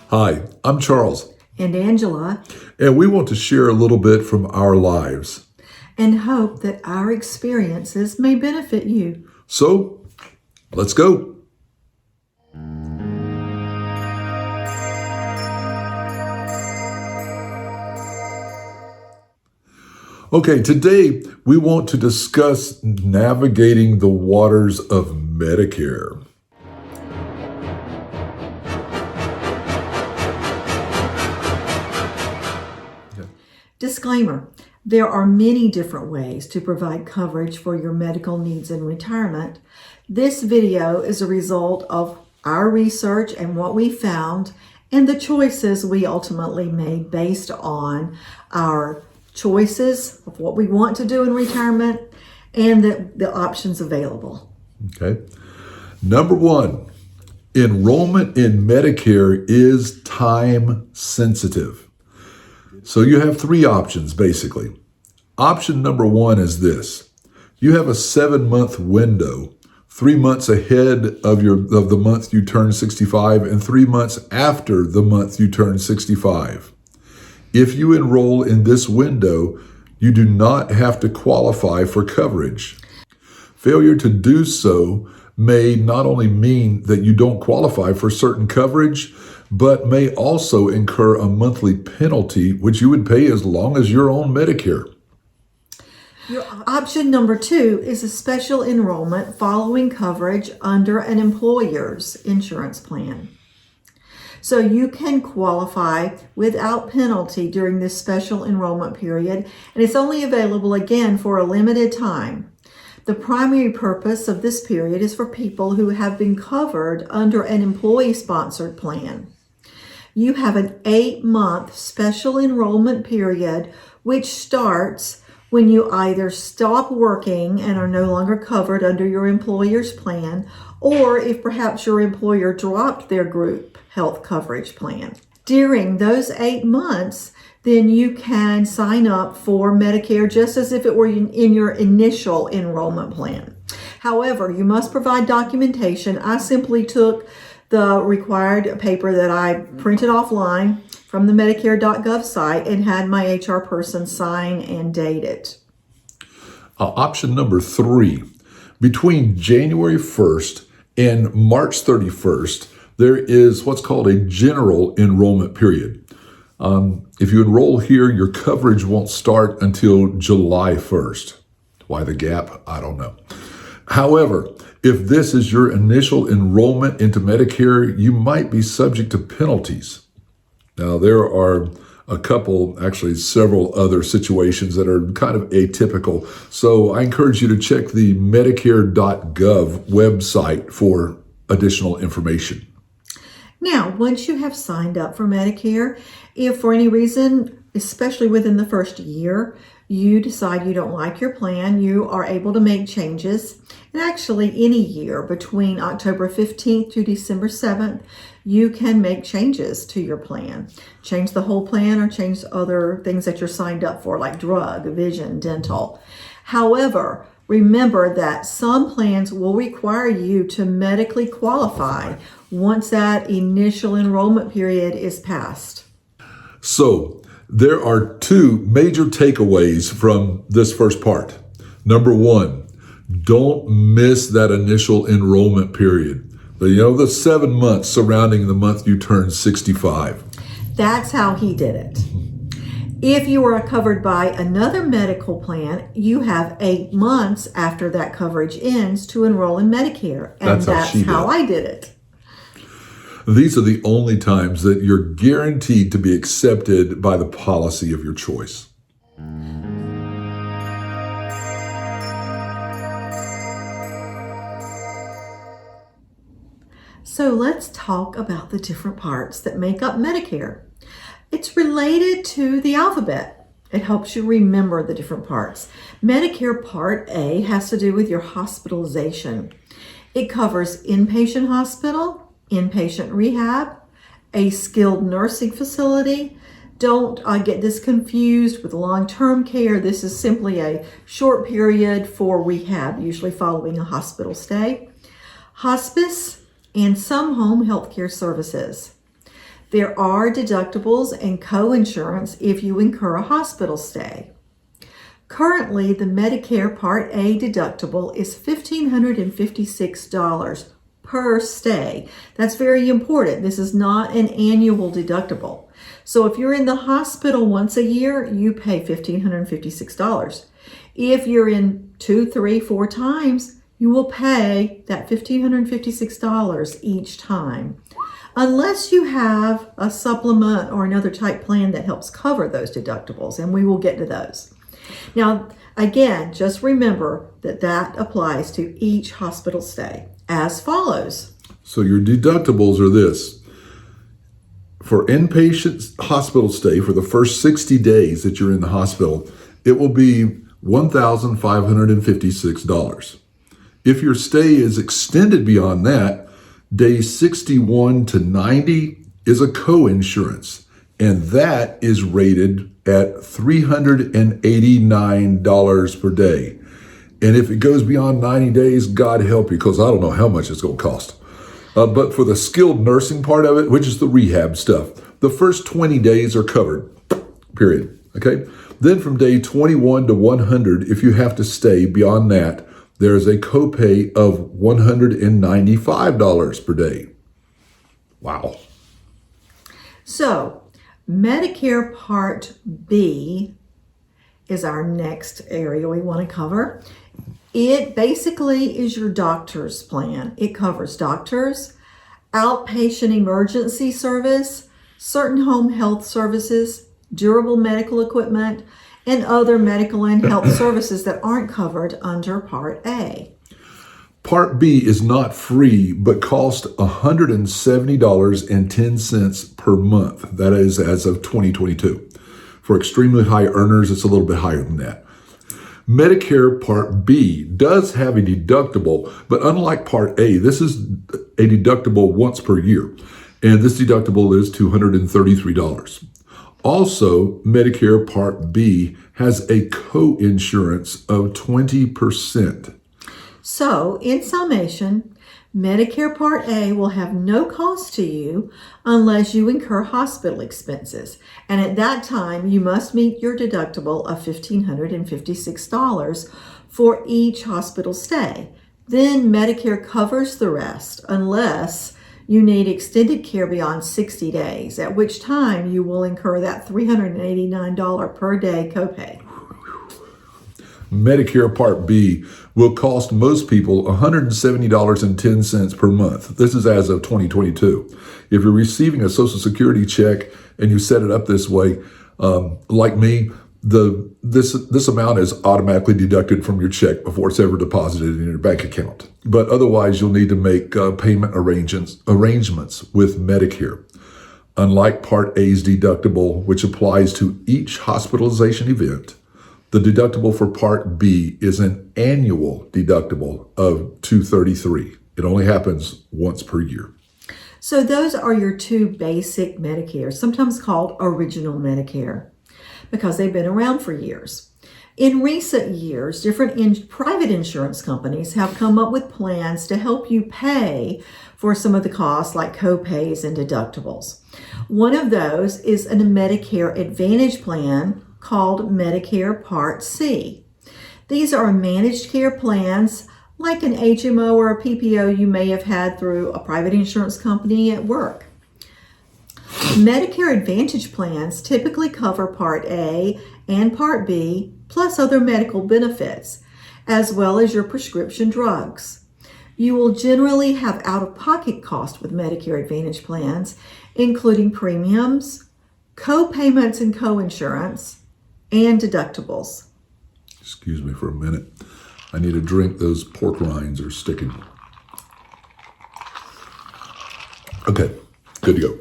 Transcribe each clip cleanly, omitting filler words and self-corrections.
Hi, I'm Charles, And Angela, and we want to share a little bit from our lives. and hope that our experiences may benefit you. So, let's go. Okay, today we want to discuss navigating the waters of Medicare. Disclaimer: there are many different ways to provide coverage for your medical needs in retirement. This video is a result of our research and what we found and the choices we ultimately made based on our choices of what we want to do in retirement and the options available. Okay. Number one, enrollment in Medicare is time sensitive. So you have three options basically. Option number one is this. You have a 7-month window, 3 months ahead of the month you turn 65 and 3 months after the month you turn 65. If you enroll in this window, you do not have to qualify for coverage. Failure to do so may not only mean that you don't qualify for certain coverage, but may also incur a monthly penalty, which you would pay as long as you're on Medicare. Your option number two is a special enrollment following coverage under an employer's insurance plan. So you can qualify without penalty during this special enrollment period, and it's only available again for a limited time. The primary purpose of this period is for people who have been covered under an employee-sponsored plan. You have an 8-month special enrollment period, which starts when you either stop working and are no longer covered under your employer's plan, or if perhaps your employer dropped their group health coverage plan. During those 8 months, then you can sign up for Medicare just as if it were in your initial enrollment plan. However, you must provide documentation. I simply took the required paper that I printed offline from the Medicare.gov site and had my HR person sign and date it. Option number three, between January 1st and March 31st, there is what's called a general enrollment period. If you enroll here, your coverage won't start until July 1st. Why the gap? I don't know. However, if this is your initial enrollment into Medicare, you might be subject to penalties. Now, there are actually several other situations that are kind of atypical. So I encourage you to check the Medicare.gov website for additional information. Now, once you have signed up for Medicare, if for any reason, especially within the first year, you decide you don't like your plan, you are able to make changes. And actually, any year between October 15th to December 7th, you can make changes to your plan. Change the whole plan or change other things that you're signed up for, like drug, vision, dental. However, remember that some plans will require you to medically qualify once that initial enrollment period is passed. So there are two major takeaways from this first part. Number one, don't miss that initial enrollment period. The 7 months surrounding the month you turn 65. That's how he did it. If you are covered by another medical plan, you have 8 months after that coverage ends to enroll in Medicare. And that's how I did it. These are the only times that you're guaranteed to be accepted by the policy of your choice. So let's talk about the different parts that make up Medicare. It's related to the alphabet. It helps you remember the different parts. Medicare Part A has to do with your hospitalization. It covers inpatient hospital, inpatient rehab, a skilled nursing facility. Don't get this confused with long-term care. This is simply a short period for rehab, usually following a hospital stay. Hospice and some home health care services. There are deductibles and co-insurance if you incur a hospital stay. Currently, the Medicare Part A deductible is $1,556 per stay. That's very important. This is not an annual deductible. So if you're in the hospital once a year, you pay $1,556. If you're in 2, 3, 4 times, you will pay that $1,556 each time, unless you have a supplement or another type plan that helps cover those deductibles, and we will get to those. Now, again, just remember that that applies to each hospital stay as follows. So your deductibles are this. For inpatient hospital stay for the first 60 days that you're in the hospital, it will be $1,556. If your stay is extended beyond that, days 61 to 90 is a co-insurance, and that is rated at $389 per day. And if it goes beyond 90 days, God help you, because I don't know how much it's going to cost. But for the skilled nursing part of it, which is the rehab stuff, the first 20 days are covered, period. Okay? Then from day 21 to 100, if you have to stay beyond that, there is a copay of $195 per day. Wow. So, Medicare Part B is our next area we want to cover. It basically is your doctor's plan. It covers doctors, outpatient emergency service, certain home health services, durable medical equipment, and other medical and health services that aren't covered under Part A. Part B is not free, but costs $170.10 per month. That is as of 2022. For extremely high earners, it's a little bit higher than that. Medicare Part B does have a deductible, but unlike Part A, this is a deductible once per year, and this deductible is $233. Also, Medicare Part B has a co-insurance of 20%. So, in summation, Medicare Part A will have no cost to you unless you incur hospital expenses. And at that time, you must meet your deductible of $1,556 for each hospital stay. Then Medicare covers the rest unless you need extended care beyond 60 days, at which time you will incur that $389 per day copay. Medicare Part B will cost most people $170.10 per month. This is as of 2022. If you're receiving a Social Security check and you set it up this way, like me, this amount is automatically deducted from your check before it's ever deposited in your bank account. But otherwise, you'll need to make payment arrangements with Medicare. Unlike Part A's deductible, which applies to each hospitalization event, the deductible for Part B is an annual deductible of $233. It only happens once per year. So those are your two basic Medicare, sometimes called original Medicare, because they've been around for years. In recent years, different private insurance companies have come up with plans to help you pay for some of the costs like copays and deductibles. One of those is a Medicare Advantage plan called Medicare Part C. These are managed care plans like an HMO or a PPO you may have had through a private insurance company at work. Medicare Advantage plans typically cover Part A and Part B, plus other medical benefits, as well as your prescription drugs. You will generally have out-of-pocket costs with Medicare Advantage plans, including premiums, co-payments and co-insurance, and deductibles. Excuse me for a minute. I need a drink. Those pork rinds are sticking. Okay, good to go.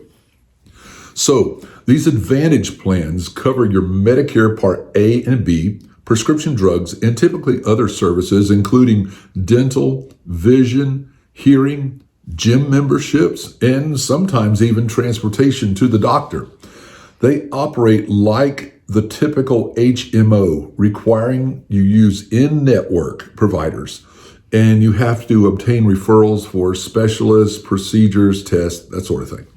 So these Advantage plans cover your Medicare Part A and B, prescription drugs, and typically other services, including dental, vision, hearing, gym memberships, and sometimes even transportation to the doctor. They operate like the typical HMO, requiring you use in-network providers, and you have to obtain referrals for specialists, procedures, tests, that sort of thing.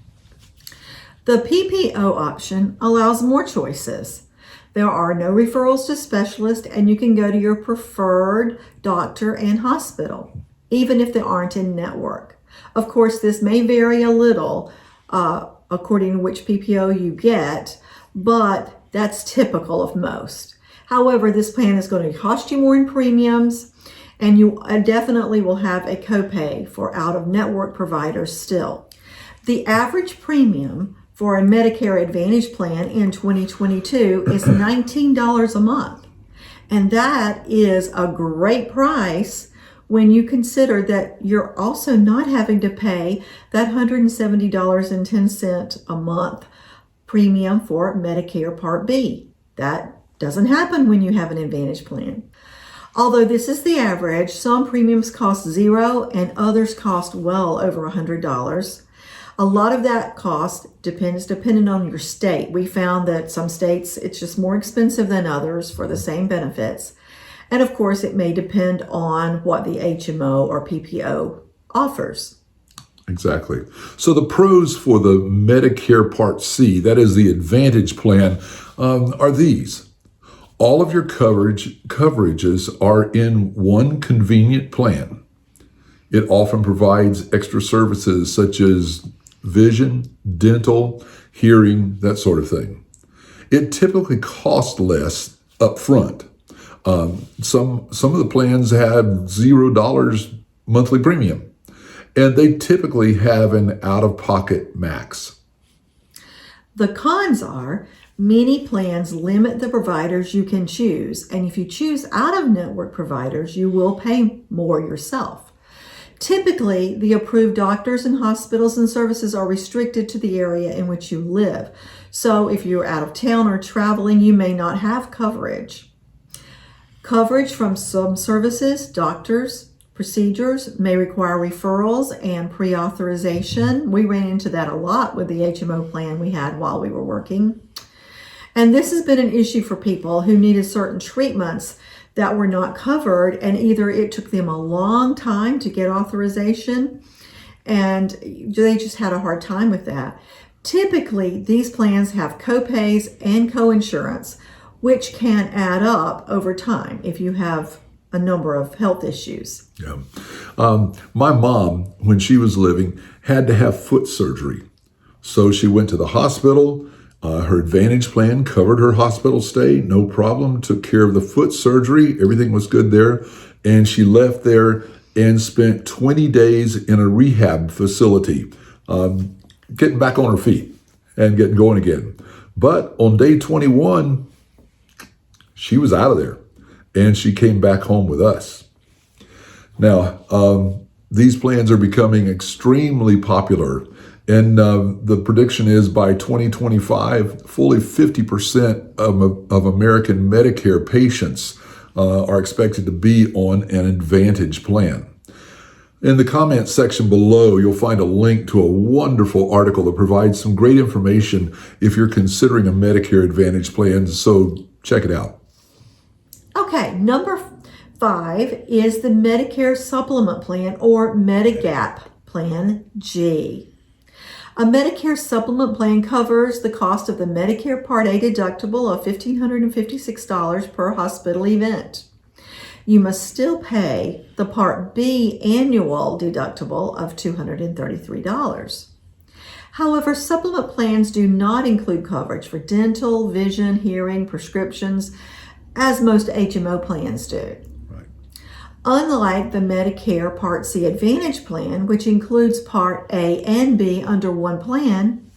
The PPO option allows more choices. There are no referrals to specialists, and you can go to your preferred doctor and hospital, even if they aren't in network. Of course, this may vary a little according to which PPO you get, but that's typical of most. However, this plan is going to cost you more in premiums, and you definitely will have a copay for out-of-network providers still. The average premium for a Medicare Advantage plan in 2022 is $19 a month. And that is a great price when you consider that you're also not having to pay that $170.10 a month premium for Medicare Part B. That doesn't happen when you have an Advantage plan. Although this is the average, some premiums cost $0 and others cost well over $100. A lot of that cost depending on your state. We found that some states it's just more expensive than others for the same benefits. And of course, it may depend on what the HMO or PPO offers. Exactly. So the pros for the Medicare Part C, that is the Advantage plan, are these. All of your coverages are in one convenient plan. It often provides extra services such as vision, dental, hearing, that sort of thing. It typically costs less up front. Some of the plans had $0 monthly premium, and they typically have an out-of-pocket max. The cons are many plans limit the providers you can choose, and if you choose out-of-network providers, you will pay more yourself. Typically, the approved doctors and hospitals and services are restricted to the area in which you live. So if you're out of town or traveling, you may not have coverage. Coverage from some services, doctors, procedures may require referrals and pre-authorization. We ran into that a lot with the HMO plan we had while we were working. And this has been an issue for people who needed certain treatments that were not covered, and either it took them a long time to get authorization and they just had a hard time with that. Typically, these plans have copays and coinsurance, which can add up over time if you have a number of health issues. Yeah. My mom, when she was living, had to have foot surgery. So she went to the hospital. Her Advantage plan covered her hospital stay, no problem, took care of the foot surgery. Everything was good there. And she left there and spent 20 days in a rehab facility, getting back on her feet and getting going again. But on day 21, she was out of there and she came back home with us. Now, these plans are becoming extremely popular. And the prediction is by 2025, fully 50% of American Medicare patients are expected to be on an Advantage plan. In the comments section below, you'll find a link to a wonderful article that provides some great information if you're considering a Medicare Advantage plan. So check it out. Okay, number 5 is the Medicare Supplement Plan or Medigap Plan G. A Medicare supplement plan covers the cost of the Medicare Part A deductible of $1,556 per hospital event. You must still pay the Part B annual deductible of $233. However, supplement plans do not include coverage for dental, vision, hearing, prescriptions, as most HMO plans do. Unlike the Medicare Part C Advantage plan, which includes Part A and B under one plan,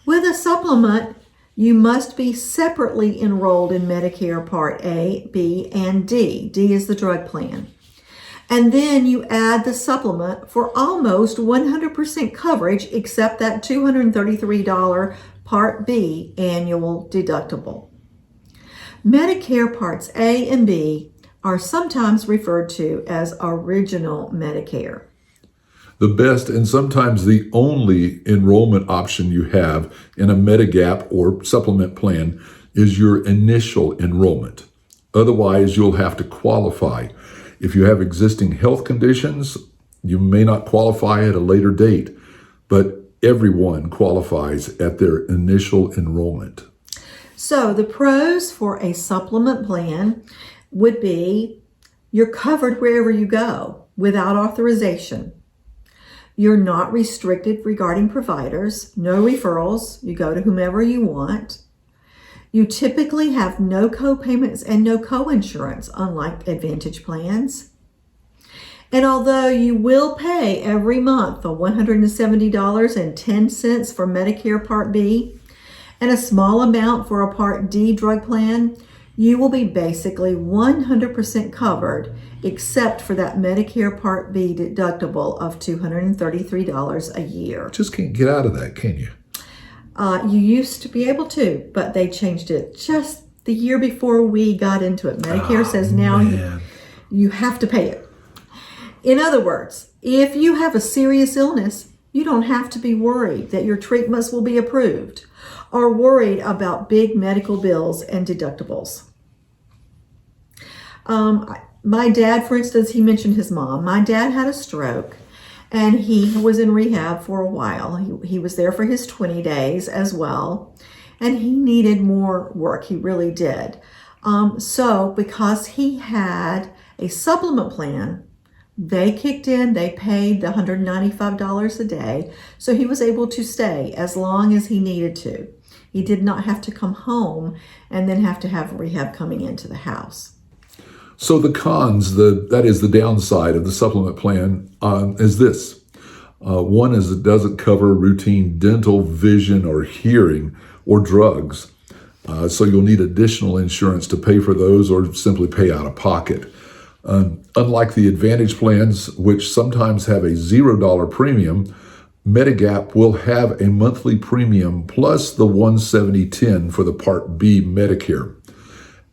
with a supplement, you must be separately enrolled in Medicare Part A, B, and D. D is the drug plan. And then you add the supplement for almost 100% coverage except that $233 Part B annual deductible. Medicare Parts A and B are sometimes referred to as original Medicare. The best and sometimes the only enrollment option you have in a Medigap or supplement plan is your initial enrollment. Otherwise, you'll have to qualify. If you have existing health conditions, you may not qualify at a later date. But everyone qualifies at their initial enrollment. So the pros for a supplement plan would be you're covered wherever you go without authorization. You're not restricted regarding providers, no referrals. You go to whomever you want. You typically have no co-payments and no co-insurance, unlike Advantage plans. And although you will pay every month the $170.10 for Medicare Part B and a small amount for a Part D drug plan, you will be basically 100% covered except for that Medicare Part B deductible of $233 a year. Just can't get out of that, can you? You used to be able to, but they changed it just the year before we got into it. Medicare says now you have to pay it. In other words, if you have a serious illness, you don't have to be worried that your treatments will be approved or worried about big medical bills and deductibles. My dad, for instance, he mentioned his mom. My dad had a stroke and he was in rehab for a while. He was there for his 20 days as well, and he needed more work. He really did. So because he had a supplement plan, they kicked in, they paid the $195 a day, so he was able to stay as long as he needed to. He did not have to come home and then have to have rehab coming into the house. So the cons, that is the downside of the supplement plan, is this. One is it doesn't cover routine dental, vision, or hearing, or drugs. So you'll need additional insurance to pay for those or simply pay out of pocket. Unlike the Advantage plans, which sometimes have a $0 premium, Medigap will have a monthly premium plus the $170.10 for the Part B Medicare.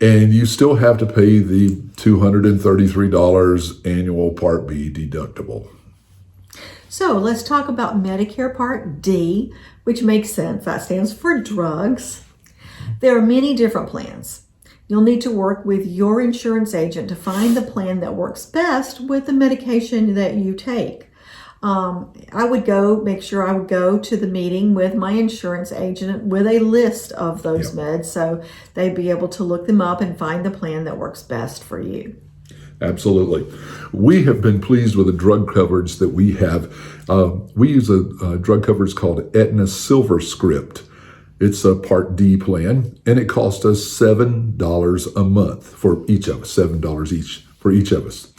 And you still have to pay the $233 annual Part B deductible. So let's talk about Medicare Part D, which makes sense. That stands for drugs. There are many different plans. You'll need to work with your insurance agent to find the plan that works best with the medication that you take. I would make sure I would go to the meeting with my insurance agent with a list of those meds so they'd be able to look them up and find the plan that works best for you. Absolutely. We have been pleased with the drug coverage that we have. We use a drug coverage called Aetna Silver Script. It's a Part D plan, and it costs us $7 a month for each of us, $7 each for each of us.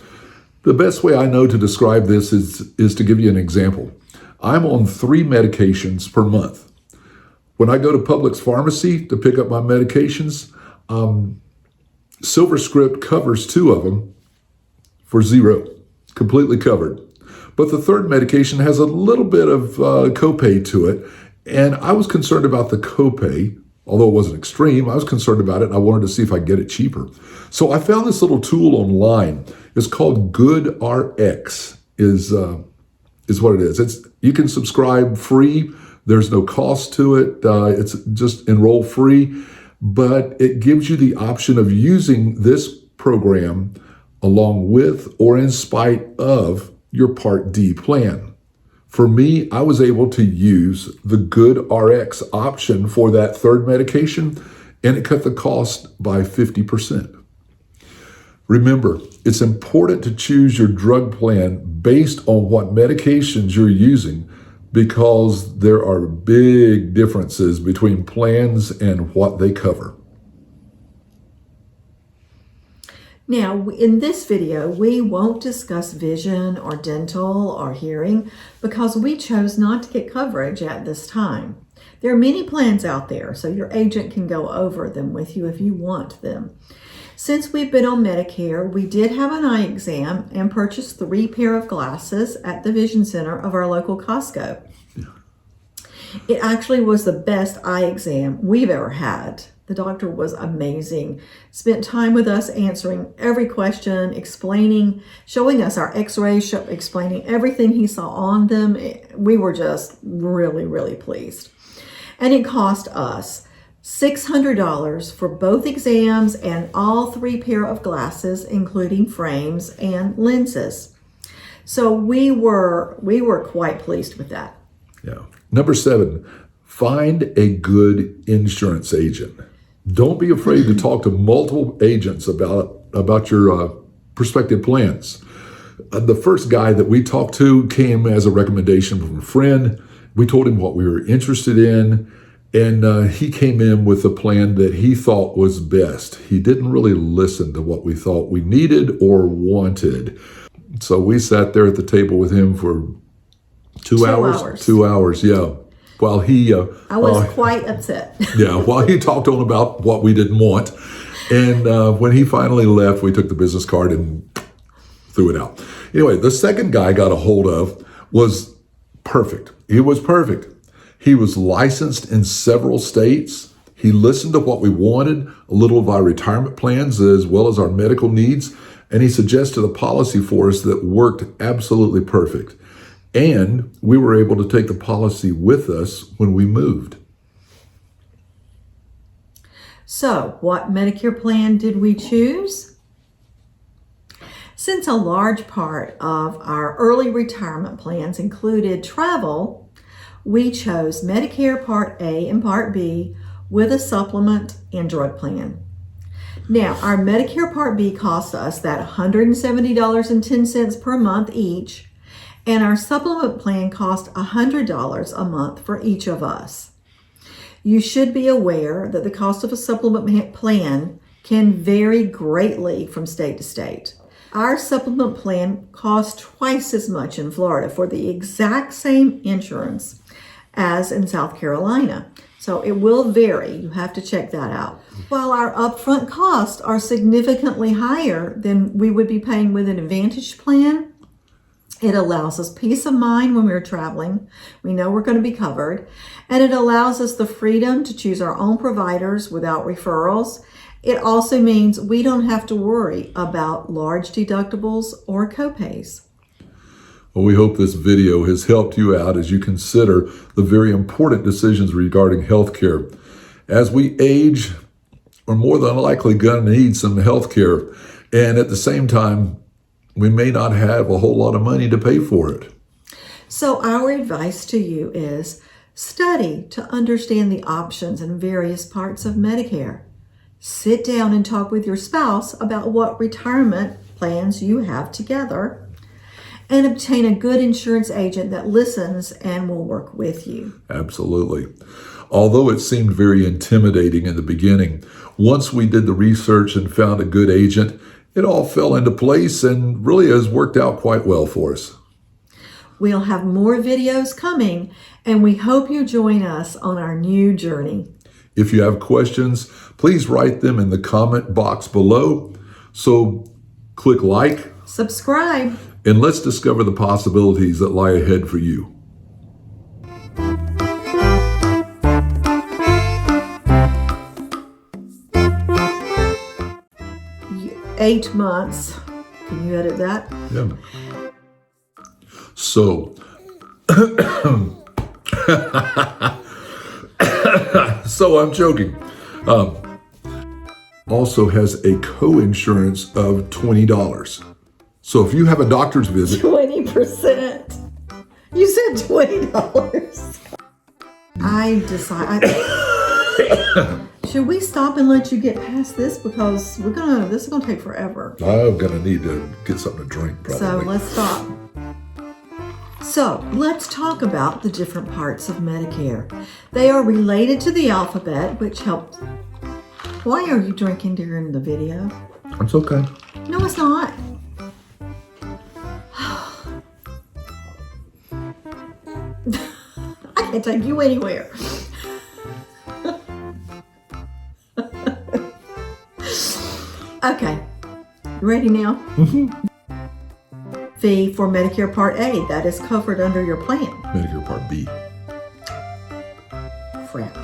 The best way I know to describe this is to give you an example. I'm on 3 medications per month. When I go to Publix Pharmacy to pick up my medications, Silver Script covers 2 of them for $0, completely covered. But the third medication has a little bit of copay to it, and I was concerned about the copay. Although it wasn't extreme, I was concerned about it, and I wanted to see if I could get it cheaper. So I found this little tool online. It's called GoodRx, is what it is. You can subscribe free. There's no cost to it. It's just enroll free, but it gives you the option of using this program along with or in spite of your Part D plan. For me, I was able to use the GoodRx option for that third medication, and it cut the cost by 50%. Remember, it's important to choose your drug plan based on what medications you're using because there are big differences between plans and what they cover. Now, in this video, we won't discuss vision or dental or hearing because we chose not to get coverage at this time. There are many plans out there, so your agent can go over them with you if you want them. Since we've been on Medicare, we did have an eye exam and purchased 3 pair of glasses at the Vision Center of our local Costco. It actually was the best eye exam we've ever had. The doctor was amazing, spent time with us answering every question, showing us our x-rays, explaining everything he saw on them. We were just really, really pleased. And it cost us $600 for both exams and all 3 pair of glasses, including frames and lenses. So we were quite pleased with that. Yeah. Number 7, find a good insurance agent. Don't be afraid to talk to multiple agents about your prospective plans. The first guy that we talked to came as a recommendation from a friend. We told him what we were interested in, and he came in with a plan that he thought was best. He didn't really listen to what we thought we needed or wanted. So we sat there at the table with him for 2 hours. 2 hours, yeah. While he... I was quite upset. Yeah, while he talked on about what we didn't want. And when he finally left, we took the business card and threw it out. Anyway, the second guy I got a hold of was perfect. He was perfect. He was licensed in several states. He listened to what we wanted, a little of our retirement plans as well as our medical needs, and he suggested a policy for us that worked absolutely perfect. And we were able to take the policy with us when we moved. So, what Medicare plan did we choose? Since a large part of our early retirement plans included travel, we chose Medicare Part A and Part B with a supplement and drug plan. Now, our Medicare Part B cost us that $170.10 per month each, and our supplement plan cost $100 a month for each of us. You should be aware that the cost of a supplement plan can vary greatly from state to state. Our supplement plan costs twice as much in Florida for the exact same insurance as in South Carolina. So it will vary. You have to check that out. While our upfront costs are significantly higher than we would be paying with an Advantage plan, it allows us peace of mind when we're traveling. We know we're going to be covered. And it allows us the freedom to choose our own providers without referrals. It also means we don't have to worry about large deductibles or copays. Well, we hope this video has helped you out as you consider the very important decisions regarding healthcare. As we age, we're more than likely going to need some healthcare. And at the same time, we may not have a whole lot of money to pay for it. So our advice to you is study to understand the options in various parts of Medicare. Sit down and talk with your spouse about what retirement plans you have together, and obtain a good insurance agent that listens and will work with you. Absolutely. Although it seemed very intimidating in the beginning, once we did the research and found a good agent, it all fell into place and really has worked out quite well for us. We'll have more videos coming, and we hope you join us on our new journey. If you have questions, please write them in the comment box below. So click like, subscribe, and let's discover the possibilities that lie ahead for you. Eight months. Can you edit that? Yeah. So, so I'm joking. Also has a co-insurance of $20. So if you have a doctor's visit... 20%. You said $20. I decide... Should we stop and let you get past this? Because this is gonna take forever. I'm gonna need to get something to drink, probably. So let's stop. So let's talk about the different parts of Medicare. They are related to the alphabet, which helps. Why are you drinking during the video? It's okay. No, it's not. I can't take you anywhere. Okay, ready now? Fee for Medicare Part A, that is covered under your plan. Medicare Part B. Crap.